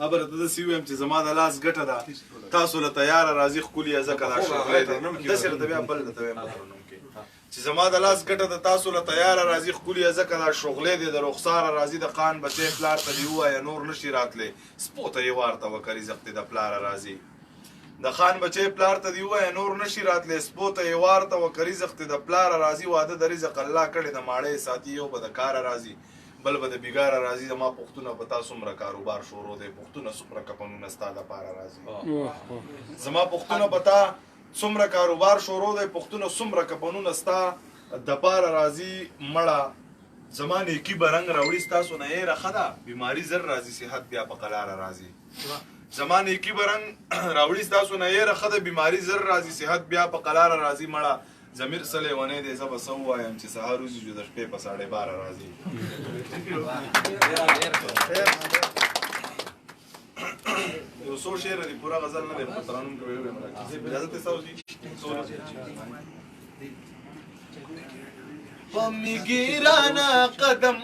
ابره ته داسې ووایم چې زما د لاس ګټه ده تاسو له تیاره راځي ښکلي ځکه دا شغلی دی داسې راته بیا بل درته وایم چې زما د لاس ګټه ده تاسو له تیاره راځي ښکلي ځکه دا شغلی دی د رخساره راځي د خان بچی پلار ته دې ووایه نور نشي راتلی سپو ته یې وار ته وکه رزق دې د پلاره راځي د خان بچی پلار ته دې ووایه نور نشي راتلی سپو ته یې وار ته وکه رزق دې د پلاره راځي واده د رزق الله کړی د ماړی ساتي یو به د کاره راځي بل به د بیګاره راځي زما پښتونه په تا څومره کاروبار شروع دی پښتونه څومره کپنونه ستا دپاره راځي زما پښتونه په تا څومره کاروبار شروع دی پښتونه څومره کپنونه ستا دپاره راځي مړه زما نیکي به رنګ راوړي ستاسو نه یې ښه ده بیماري زر راځي صحت بیا په قلاره راځي زما نیکي به رنګ راوړي ستاسو نه یې ښه ده بیماري زر راځي صحت بیا په قلاره راځي مړه ضمیر څه لیونی دی زه به څه ووایم چې سهار وځي جو د شپې په 12:30 راځي یو څو شعر دی پوره غزل نه دی په ترانوم کې ویل اجازه ته سوځي په میګیرانه قدم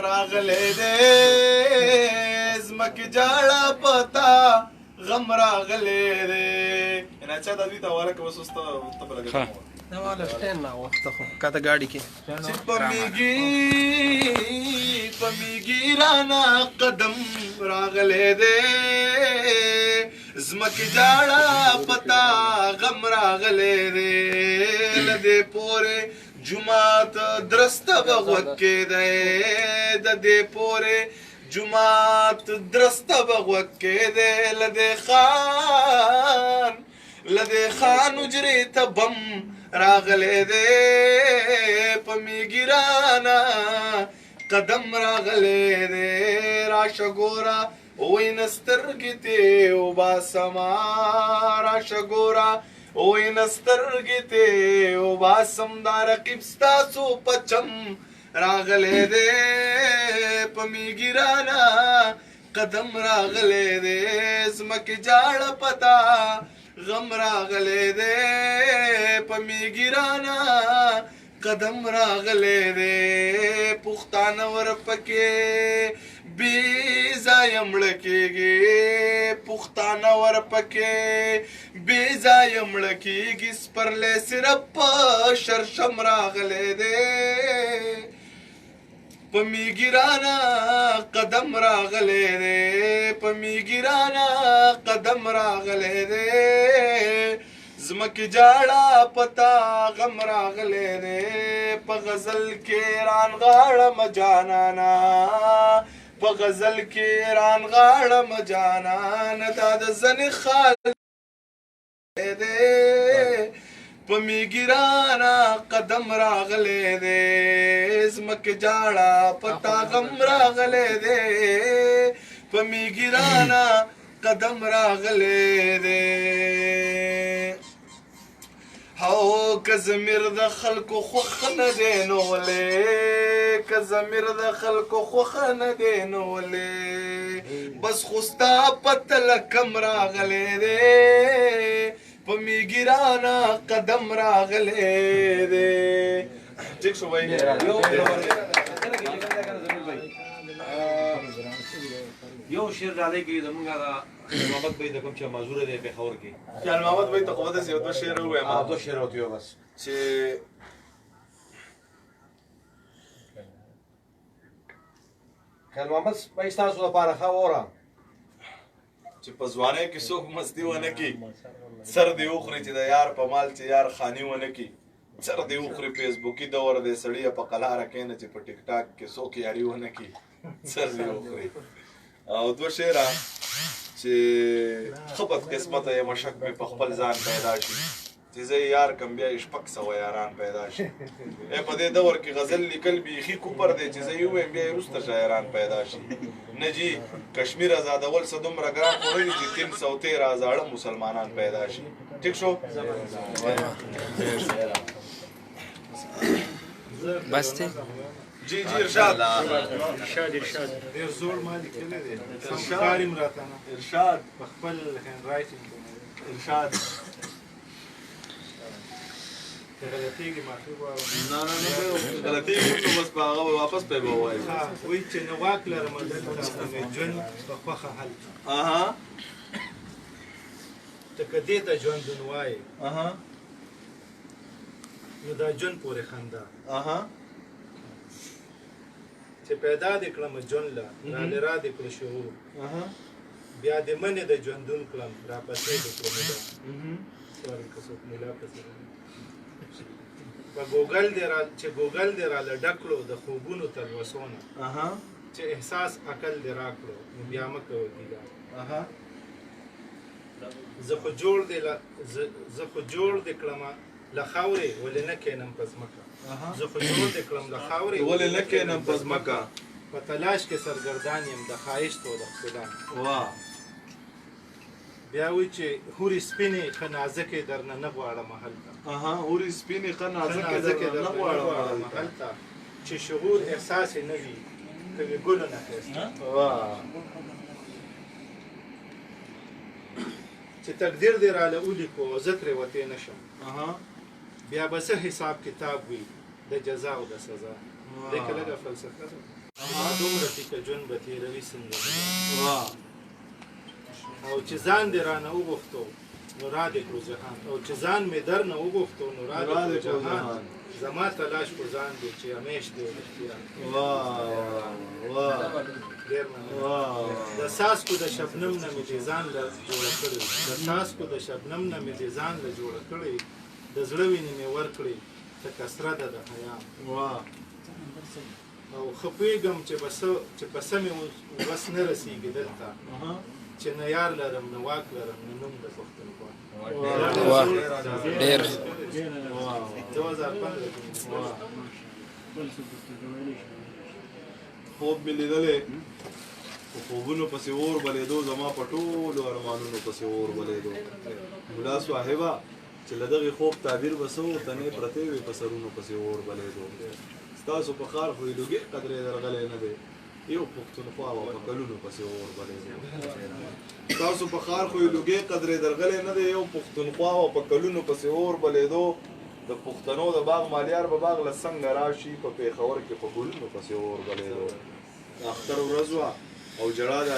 راغلی دی زمکې جاړه پتا غم راغلی دی نه چا د دوی ته حواله کوه اوس ته به لګوم کاته ګاډي کې چې په میګیرانه قدم راغلی دی زمکې جاړه پتا غم راغلی دی له دې پورې جومات درسته به غوږ کې دی د دې پورې جومات درسته به غوږ کې دی له دې خان حجرې ته بم راغلی دی په میګیرانه قدم راغلی دی راشه ګوره وینه سترګې تې وباسمه راشه ګوره وینه سترګې تې وباسم دا رقیب ستاسو په چم راغلی دی په میګیرانه قدم راغلی دی زمکې جاړه پتا غم راغلی دی په میګیرانه قدم راغلی دی پښتانه ورپکې بې ځایه مړه کېږي پښتانه ورپکې بې ځایه مړه کېږي سپرلی صرف په شرشم راغلی دی په میګیرانه قدم راغلی دی په میګیرانه قدم راغلی دی زمکې جاړه پتا غم راغلی دی په غزل کې رانغاړم جانانا په غزل کې رانغاړم جانان دا د زنې خال دی په میګیرانه قدم راغلی دی زمکې جاړه پتا غم راغلی دی په میګیرانه قدم راغلی دی هو که ضمیر د خلکو خوښ نه دی نو ولې که ضمیر د خلکو خوښ نه دی نو ولې بس خو ستا پته له کم راغلی دی په میګیرانه قدم راغلی دی ټیک شو وایي یو شعر ډالۍ کوي زمونږ د محمد بھائی د کوم چې معذوره دی پېښور کې خیال محمد بھائی ته خو به داسې یو دوه شعر ووایم دوه شعر ورته ویو بس چې خیال محمد بھائی ستاسو لپاره ښه واوره چې په ځوانۍ کې څوک مستي ونه کړي سر دې وخوري چې د یار په مال چې یار خاني ونه کړي سر دې وخوري فیسبوکي دور دی سړیه په قلاره کښېنه چې په ټیک ټاک کې څوک یاري ونه کړي سر دې وخوري او دوه شعره چې ښه بدقسمته یم شک مې په خپل ځان پیدا شي چې زه یار کم بیا یې 600 یاران پیدا شي په دې دور کې غزل لیکل بیخي کوپر دی چې زه یې ووایم بیا یې وروسته شاعران پیدا شي نه جي کشمیر ازادول څه دومره ګران خوړلي چې 313 زاړه مسلمانان پیدا شي ټیک شو بس ته جی ارشاد ډېر زوړ ما لیکلی دی ښکار یې راته نه ارشاد په خپل هینډ رایټینګ ارشاد غلطېږي معافي غواړم نه غلطي وکړو بس په هغه واپس پې به ووایو وایي چې نه واک لرم دلته مې ژوند په خوښه حل اها ته که دې ته ژوندون وایې اها نو دا ژوند پورې خندا اها چې پیدا دې کړم ژوند له رالې را دې کړو شعور اها بیا دې منې د ژوندون کړم راپسې دې کړم دا سوال که څوک ملا پسې په ګوګل دې راله ډک کړو د خوبونو تلوسونه اها چې احساس عقل دې راکړو نو بیا مه کوه ګیله اها زه خو جوړ دې کړمه له خاورې ولې نه کښېنم په ځمکه زه خو جوړ دې کړم له خاورې ولې نه کښېنم په ځمکه په تلاش کې سرګردان یم د ښایست او د ښکلا واه بیا وایي چې هورې سپینې ښه نازکې درنه نه غواړم هلته اها هورې سپینې ښه نازکې درنه نه غواړم هلته چې شعور احساس یې نه وي کوي ګلو نه ښایسته واه چې تقدیر دې راله ولیکو او زه ترې وتې نه شم اها بیا به څه حساب کتاب وي د جزا او د سزا دې که لږه فلسفه ده دومره ټیکه ژوند به تېروي څنګه واه او چې ځان دې رانه وغوښتو نو را دې کړو جهان او چې ځان مې در نه وغوښتو نو را دې کړو جهان زما تلاش په ځان دی چې همیش دې رښتیا واه ډېر د څاڅکو د شبنم نه مې دې ځان له جوړه کړې د څاڅکو د شبنم نه مې دې ځان له جوړه کړې د زړه وینې مې ورکړې ته کسره ده د حیا واه او ښه پوهېږم چې په سمې وس نه رسېږي دلته چې نه یار لرم نه واک لرم نه نوم د پښتونخوا ډېر 2015 خوب مې لیدلې په خوبونو پسې اور بلېدو زما په ټولو ارمانونو پسې اور بلېدو ملا صاحبه چې له دغې خوب تعبیر به څه و تنې پرتې وې په سرونو پسې اور بلېدو ستاسو په ښار خو یې لوګې قدرې درغلی نه دی یو پښتونخوا وه په کلونو پسې اور بلېدو ستاسو په ښار خو یې لوګې قدرې درغلی نه دی یو پښتونخوا وه په کلونو پسې اور بلېدو د پښتنو د باغ مالیار به باغ له څنګه راشي په پېښور کې په ګلونو پسې اور بلېدو د اختر ورځ وه او جړا د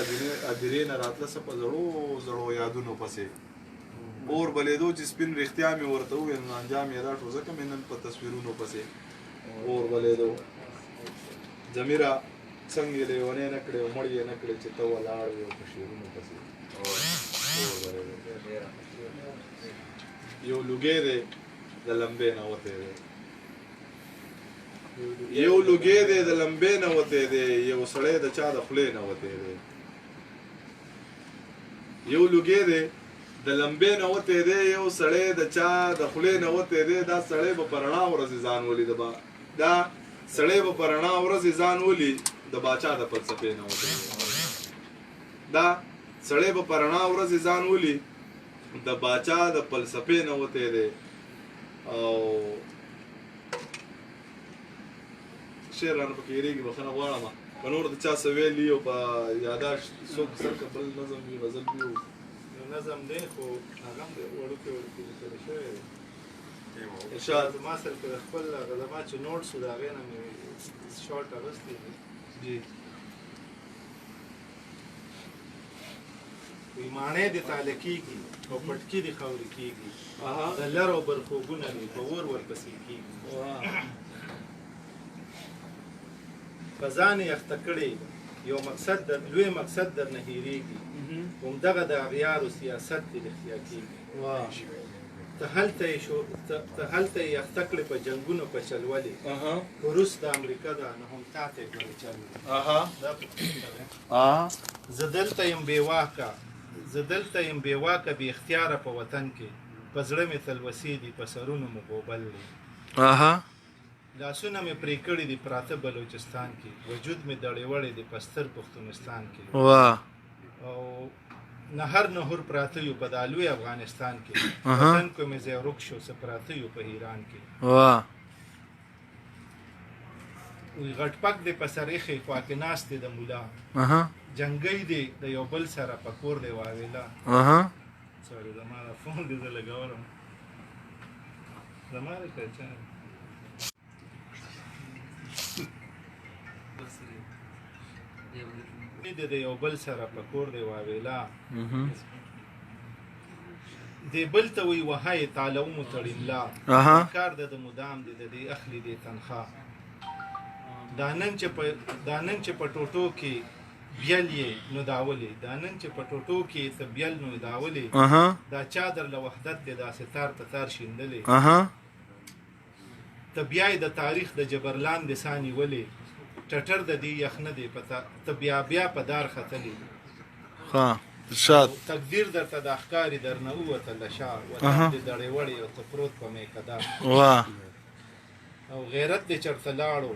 هدیرې نه راتله څه په زړو زړو یادونو پسې اور بلېدو چې سپین رښتیا مې ورته وویل نو انجام یې دا شو ځکه مې نن په تصویرونو پسې اور بلېدو ضمیره څنګه یې لیونی نه کړې او مړ یې نه کړې چې ته ولاړ وې په شعرونو پسې اور بلېدو یو لوګی دی د لمبې نه وتی دی یو لوګی دی د لمبې نه وتی دی یو سړی د چا د خولې نه وتی دی یو لوګی دی د لمبې نه وتی دی یو سړی د چا د خولې نه وتی دی دا سړی به په رڼا ورځې ځان ولي دا سړی به په رڼا ورځې ځان ولي د باچا د فلسفې نه وتی دی دا سړی به په رڼا ورځې ځان ولي د باچا د فلسفې نه وتی دی او شعر رانه پکې هېرېږي بخښنه غواړم په نور د چا څه ویلي او په یاداشت څوک سر که بل نظم وي غزل وي یو نظم دی خو هغه هم وړوکی لیکلی شوی دی ارشاد زما سره کې د خپل هغه زما چې نوټس و د هغې نه مې شارټ اغوستی دی جی وایي ماڼۍ دې تاله کېږي او پټکي دې خاورې کېږي د لر او بر خوبونه دې په اور ورپسې کېږي په ځان یې اخته کړې یو مقصد لوی مقصد در نه هېرېږي همدغه د اغیارو سیاست دې رښتیا کېږي ته هلته یې اخته کړې په جنګونو په چلولې روس د امریکا ده نو هم تا ته یې کړې چلولې زه دلته یم بېواکه بې اختیاره په وطن کې په زړه مې تلوسې دي په سرونو مو غوبل دی لاسونه مې پرې کړي دي پراته بلوچستان کې وجود مې دړې وړی دی په ستر پښتونستان کې او نهر پراته یو په دا لوی افغانستان کې وطن کو مې ځای ورک شو څه پراته یو په ایران کې وی غټ پک دی په سر ایښی خوا کې ناست دی د ملا جنګی دی د یو بل سره په کور دی واویلا سوري زما دا فون دی زه لګولم زماره کچا د یو بل سره په کور دی واویلا دی بل ته وی وهای تعالی متړیلا کار د مدام دی د اخلي دی تنخواه دانن چې په ټوټو کې بیل یې نو داولې دانن چې په ټوټو کې ته بیل نو داولې دا چادر له وحدت دی داسې تار ته تار شیندلې ته بیا د تاریخ د جبرلان د سانی ولې ټټر د دې یخنه دی پتا ته بیا په دار ختلې شاد تقدیر درته د احکاری درنه وته لشا وته د دړې وړې او ته پروت په مې کدا او غیرت دې چرته لاړو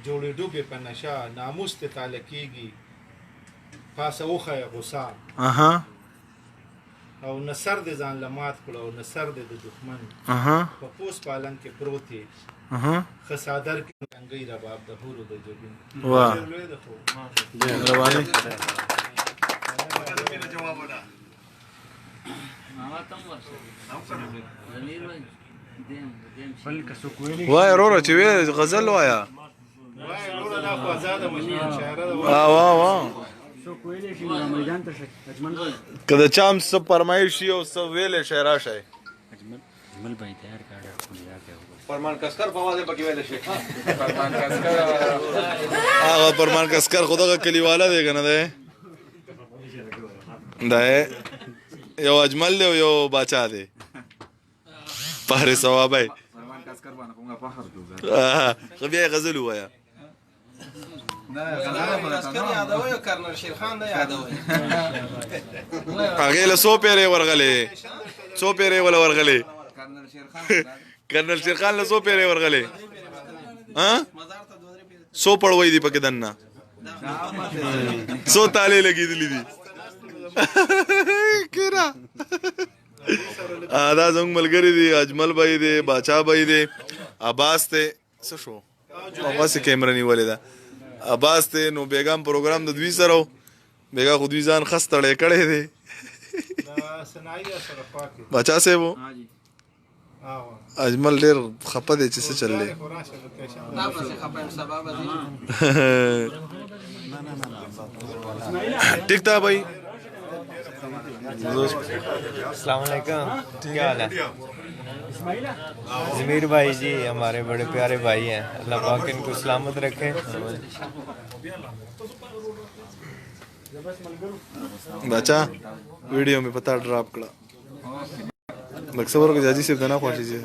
جوړې ډوبې په نشا ناموس ته تعالی کېږي پاسه اوخه غصه او نصر دې ځان لمات کړو او نصر دې د دښمن په پوس پالن کې پروت دی خسادر کې څنګه رباب د هورو د جوبین واه رواني وای وروره چې وې غزل وایا وای وروره دا خو آزاده مشهور شاعر ده واه کله چام سب فرمایش او سب ویلې شعرا شای اجمل بھائی تیار کړه فرمان کسکر په واده پکې ویل شي هغه فرمان کسکر خدای کلیواله دی کنه ده دا یو اجمل دی یو باچا دی پاره ثوابای فرمان کسکر باندې کومه فخر دوه خو بیا غزل وایا کسکر یادوي کرنل شیر خان نه یادوي هغه له 100 پیره ورغلې 100 پیره ولا ورغلې کرنل شیر خان کرنل شیر خان له 100 پیره ورغلې ها 100 پړوي دی پکې دنه 100 تاله لګېدلې دي کړه دا زنګ ملګری دی اجمل بھائی دی باچا بھائی دی عباس ته څه شو عباس کیمرا نیولې ده عباس ته نو بیگم پروګرام د دوی سره بیگا خو دوی ځان خستړې کړې دي باچا سے وہ اجمل ډیر خپه دی چې څه چللې دا پس خپه سبب دی ٹھیک تھا بھائی अस्सलाम वालेकुम क्या हाल है ज़मीर भाई जी हमारे बड़े प्यारे भाई हैं अल्लाह पाक इनको सलामत रखे बच्चा वीडियो में पता ड्रॉप करा मकसद और जाजी से देना पहुंची जी